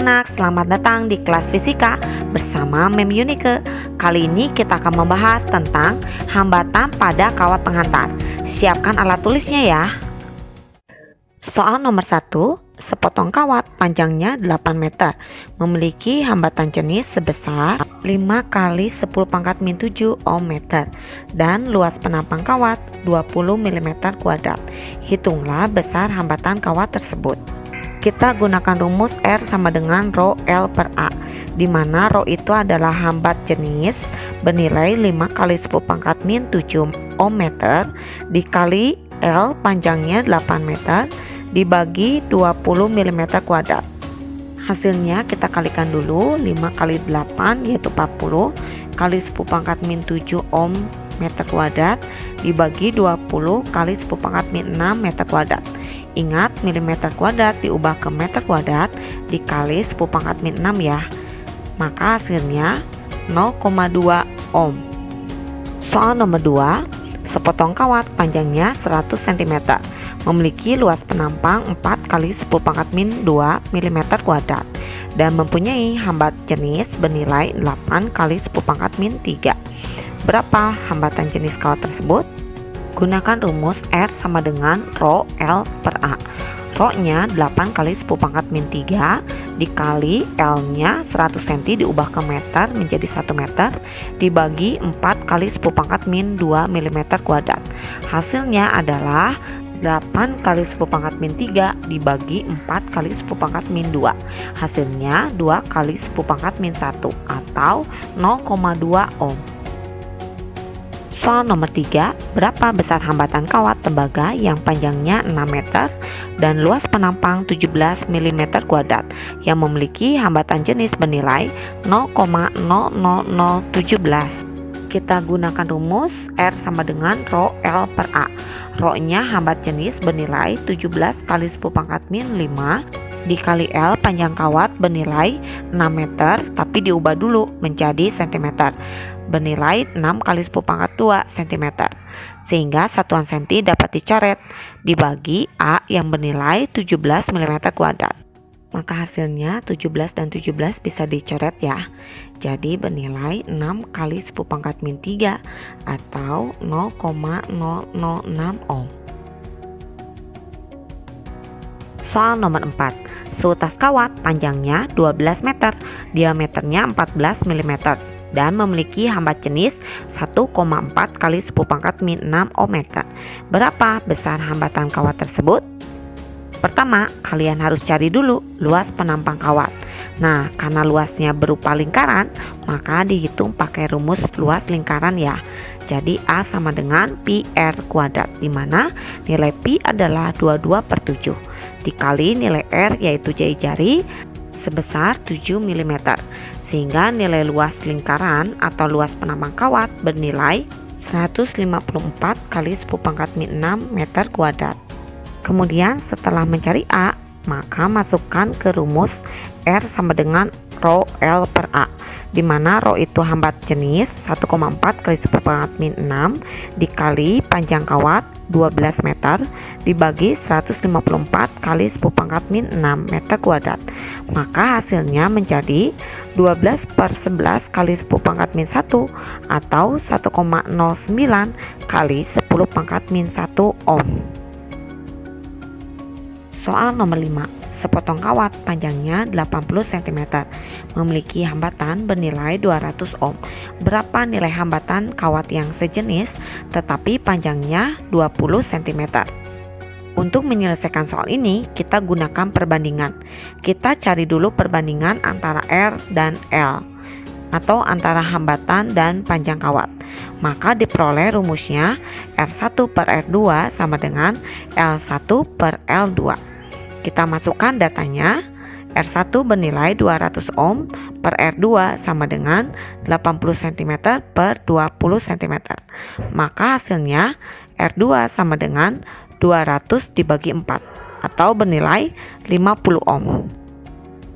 anak-anak, selamat datang di kelas fisika bersama Mem Yunike. Kali ini kita akan membahas tentang hambatan pada kawat penghantar. Siapkan alat tulisnya ya. Soal nomor 1, sepotong kawat panjangnya 8 meter memiliki hambatan jenis sebesar 5 kali 10 pangkat min 7 ohm meter dan luas penampang kawat 20 mm kuadrat. Hitunglah besar hambatan kawat tersebut. Kita gunakan rumus R sama dengan Rho L per A, di mana Rho itu adalah hambat jenis bernilai 5 kali 10 pangkat min 7 ohm meter dikali L panjangnya 8 meter dibagi 20 mm kuadrat. Hasilnya kita kalikan dulu, 5 kali 8 yaitu 40 kali 10 pangkat min 7 ohm meter kuadrat dibagi 20 kali 10 pangkat min 6 meter kuadrat. Ingat, milimeter kuadrat diubah ke meter kuadrat dikali 10 pangkat min 6 ya. Maka hasilnya 0,2 ohm. Soal nomor 2, sepotong kawat panjangnya 100 cm memiliki luas penampang 4 kali 10 pangkat min 2 mm kuadrat dan mempunyai hambat jenis bernilai 8 kali 10 pangkat min 3. Berapa hambatan jenis kawat tersebut? Gunakan rumus R sama dengan Rho L per A. Rho-nya 8 kali 10 pangkat min 3 dikali L-nya 100 cm diubah ke meter menjadi 1 meter dibagi 4 kali 10 pangkat min 2 mm kuadrat. Hasilnya adalah 8 kali 10 pangkat min 3 dibagi 4 kali 10 pangkat min 2. Hasilnya 2 kali 10 pangkat min 1 atau 0,2 ohm. Soal nomor 3, berapa besar hambatan kawat tembaga yang panjangnya 6 meter dan luas penampang 17 mm kuadrat yang memiliki hambatan jenis bernilai 0,00017. Kita gunakan rumus R sama dengan Rho L per A. Rho-nya hambat jenis bernilai 17 kali 10 pangkat min 5 dikali L panjang kawat bernilai 6 meter tapi diubah dulu menjadi cm bernilai 6 kali 10 pangkat 2 cm, sehingga satuan senti dapat dicoret dibagi A yang bernilai 17 mm kuadrat. Maka hasilnya 17 dan 17 bisa dicoret ya. Jadi bernilai 6 kali 10 pangkat min 3 atau 0,006 ohm. Soal nomor 4, seutas kawat panjangnya 12 meter, diameternya 14 mm dan memiliki hambat jenis 1,4 kali 10 pangkat min 6 ohm meter. Berapa besar hambatan kawat tersebut? Pertama, kalian harus cari dulu luas penampang kawat. Nah, karena luasnya berupa lingkaran, maka dihitung pakai rumus luas lingkaran ya. Jadi A sama dengan pi R kuadrat, di mana nilai pi adalah 22 per 7 dikali nilai R yaitu jari sebesar 7 mm, sehingga nilai luas lingkaran atau luas penampang kawat bernilai 154 kali 10 pangkat min 6 meter kuadrat. Kemudian setelah mencari A, maka masukkan ke rumus R sama dengan Rho L per A, di mana Rho itu hambat jenis 1,4 kali 10 pangkat min 6 dikali panjang kawat 12 meter dibagi 154 kali 10 pangkat min 6 meter kuadrat. Maka hasilnya menjadi 12 per 11 kali 10 pangkat min 1 atau 1,09 kali 10 pangkat min 1 ohm. Soal nomor 5, sepotong kawat panjangnya 80 cm memiliki hambatan bernilai 200 ohm. Berapa nilai hambatan kawat yang sejenis tetapi panjangnya 20 cm? Untuk menyelesaikan soal ini, kita gunakan perbandingan. Kita cari dulu perbandingan antara R dan L atau antara hambatan dan panjang kawat. Maka diperoleh rumusnya R1 per R2 sama dengan L1 per L2. Kita masukkan datanya. R1 bernilai 200 ohm per R2 sama dengan 80 cm per 20 cm. Maka hasilnya R2 sama dengan 200 dibagi 4 atau bernilai 50 ohm.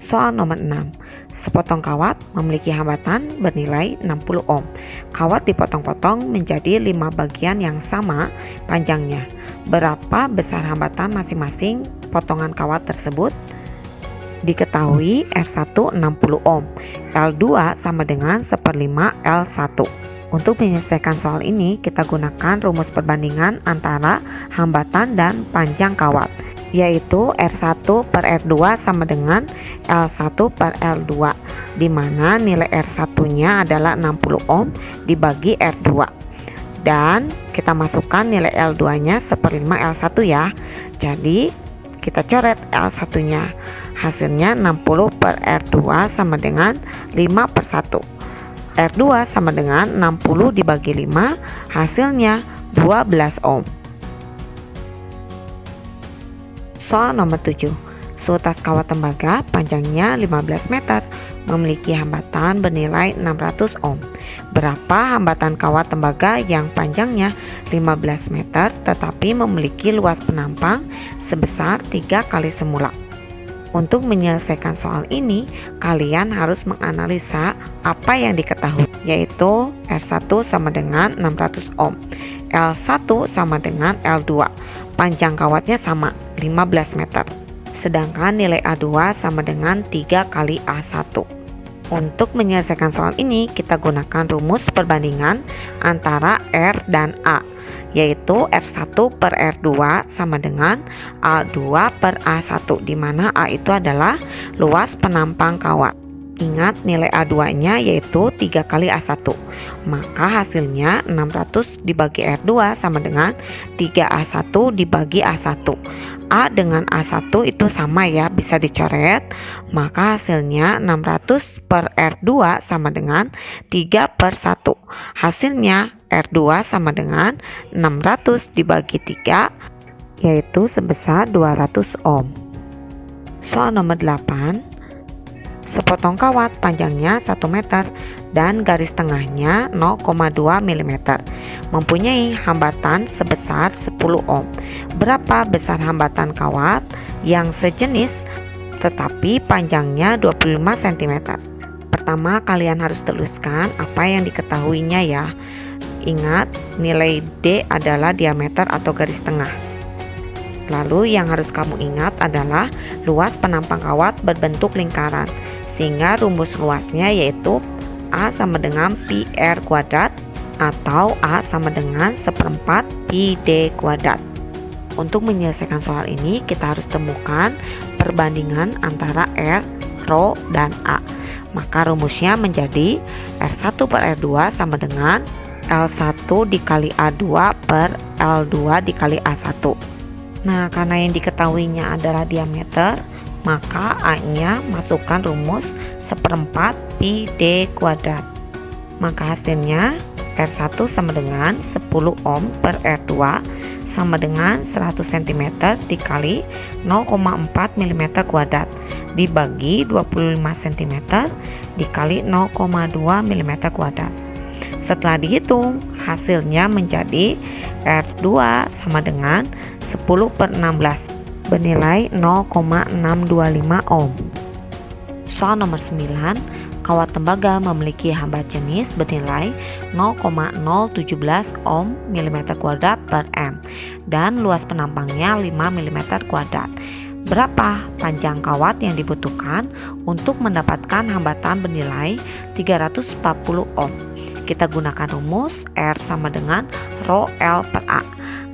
Soal nomor 6, sepotong kawat memiliki hambatan bernilai 60 ohm. Kawat dipotong-potong menjadi 5 bagian yang sama panjangnya. Berapa besar hambatan masing-masing potongan kawat tersebut? Diketahui R1 60 ohm, L2 sama dengan 1/5 L1. Untuk menyelesaikan soal ini, kita gunakan rumus perbandingan antara hambatan dan panjang kawat, yaitu R1 per R2 sama dengan L1 per L2, di mana nilai R1-nya adalah 60 ohm dibagi R2. Dan kita masukkan nilai L2-nya 1/5 L1 ya. Jadi kita coret L1-nya. Hasilnya 60 per R2 sama dengan 5/1. R2 sama dengan 60 dibagi 5, hasilnya 12 ohm. Soal nomor 7. Seutas kawat tembaga panjangnya 15 meter memiliki hambatan bernilai 600 ohm. Berapa hambatan kawat tembaga yang panjangnya 15 meter tetapi memiliki luas penampang sebesar 3 kali semula? Untuk menyelesaikan soal ini, kalian harus menganalisa apa yang diketahui, yaitu R1 sama dengan 600 ohm, L1 sama dengan L2, panjang kawatnya sama 15 meter, sedangkan nilai A2 sama dengan 3 kali A1. Untuk menyelesaikan soal ini, kita gunakan rumus perbandingan antara R dan A, yaitu R1 per R2 sama dengan A2 per A1, di mana A itu adalah luas penampang kawat. Ingat nilai A2-nya yaitu 3 kali A1, maka hasilnya 600 dibagi R2 sama dengan 3A1 dibagi A1. A dengan A1 itu sama ya, bisa dicoret, maka hasilnya 600 per R2 sama dengan 3/1. Hasilnya R2 sama dengan 600 dibagi 3, yaitu sebesar 200 ohm. Soal nomor 8. Sepotong kawat panjangnya 1 meter dan garis tengahnya 0,2 mm mempunyai hambatan sebesar 10 ohm. Berapa besar hambatan kawat yang sejenis tetapi panjangnya 25 cm? Pertama, kalian harus tuliskan apa yang diketahuinya ya. Ingat, nilai D adalah diameter atau garis tengah. Lalu yang harus kamu ingat adalah luas penampang kawat berbentuk lingkaran, sehingga rumus luasnya yaitu A sama dengan pi R kuadrat atau A sama dengan 1/4 pi D kuadrat. Untuk menyelesaikan soal ini, kita harus temukan perbandingan antara R, Rho, dan A. Maka rumusnya menjadi R1 per R2 sama dengan L1 dikali A2 per L2 dikali A1. Nah, karena yang diketahuinya adalah diameter, maka A-nya masukkan rumus 1/4 pi D kuadrat. Maka hasilnya R1 sama dengan 10 ohm per R2 sama dengan 100 cm dikali 0,4 mm kuadrat dibagi 25 cm dikali 0,2 mm kuadrat. Setelah dihitung, hasilnya menjadi R2 sama dengan 10/16 bernilai 0,625 ohm. Soal nomor 9. Kawat tembaga memiliki hambat jenis bernilai 0,017 ohm mm kuadrat per M dan luas penampangnya 5 mm kuadrat. Berapa panjang kawat yang dibutuhkan untuk mendapatkan hambatan bernilai 340 ohm? Kita gunakan rumus R sama dengan Rho L per A.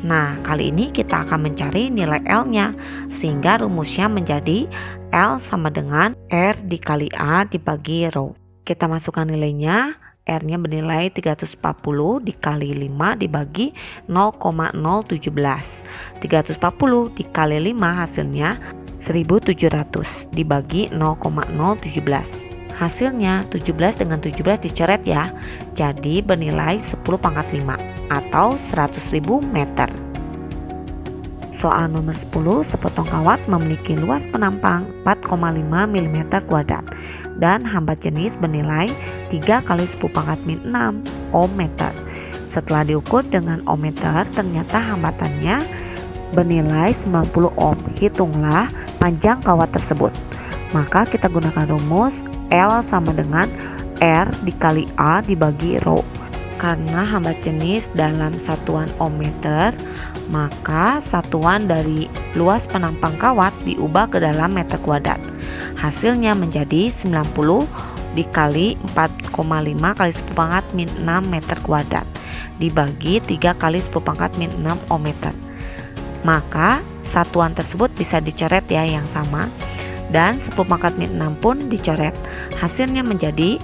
Nah, kali ini kita akan mencari nilai L-nya, sehingga rumusnya menjadi L sama dengan R dikali A dibagi Rho. Kita masukkan nilainya, R-nya bernilai 340 dikali 5 dibagi 0,017. 340 dikali 5 hasilnya 1700 dibagi 0,017. Hasilnya 17 dengan 17 dicoret ya, jadi bernilai 10⁵ atau 100.000 meter. Soal nomor 10, sepotong kawat memiliki luas penampang 4,5 mm kuadrat dan hambat jenis bernilai 3 kali 10⁻⁶ ohm meter. Setelah diukur dengan ohm meter, ternyata hambatannya bernilai 90 ohm. Hitunglah panjang kawat tersebut. Maka kita gunakan rumus L sama dengan R dikali A dibagi Rho. Karena hambat jenis dalam satuan ohm meter, maka satuan dari luas penampang kawat diubah ke dalam meter kuadrat. Hasilnya menjadi 90 dikali 4,5 kali 10⁻⁻6 meter kuadrat dibagi 3 kali 10⁻⁻6 ohm meter. Maka satuan tersebut bisa dicoret ya yang sama, dan 10⁻⁻6 pun dicoret. Hasilnya menjadi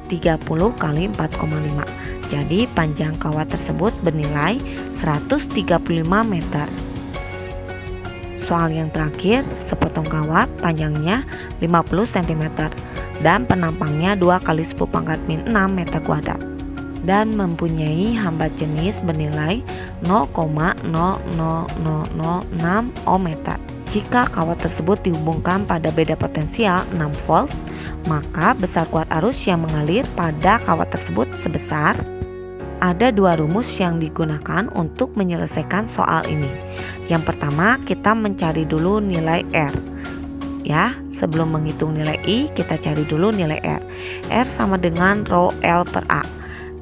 30 kali 4,5. Jadi panjang kawat tersebut bernilai 135 meter. Soal yang terakhir, sepotong kawat panjangnya 50 cm dan penampangnya 2 kali 10⁻⁻6 meter kuadrat dan mempunyai hambat jenis bernilai 0,00006 ohm meter. Jika kawat tersebut dihubungkan pada beda potensial 6 volt, maka besar kuat arus yang mengalir pada kawat tersebut sebesar. Ada dua rumus yang digunakan untuk menyelesaikan soal ini. Yang pertama, kita mencari dulu nilai R. Ya, sebelum menghitung nilai I, kita cari dulu nilai R. R sama dengan rho L per A,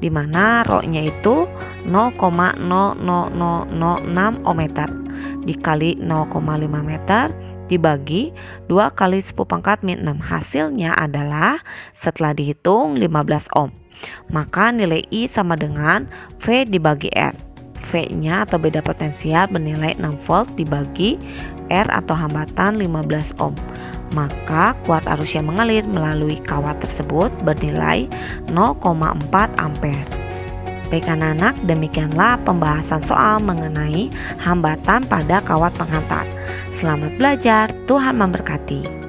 di mana rho-nya itu 0,00006 ohm meter dikali 0,5 meter dibagi 2 kali 10⁻⁻6. Hasilnya adalah setelah dihitung 15 ohm. Maka nilai I sama dengan V dibagi R. V-nya atau beda potensial bernilai 6 volt dibagi R atau hambatan 15 ohm. Maka kuat arus yang mengalir melalui kawat tersebut bernilai 0,4 ampere. Baik anak-anak, demikianlah pembahasan soal mengenai hambatan pada kawat penghantar. Selamat belajar, Tuhan memberkati.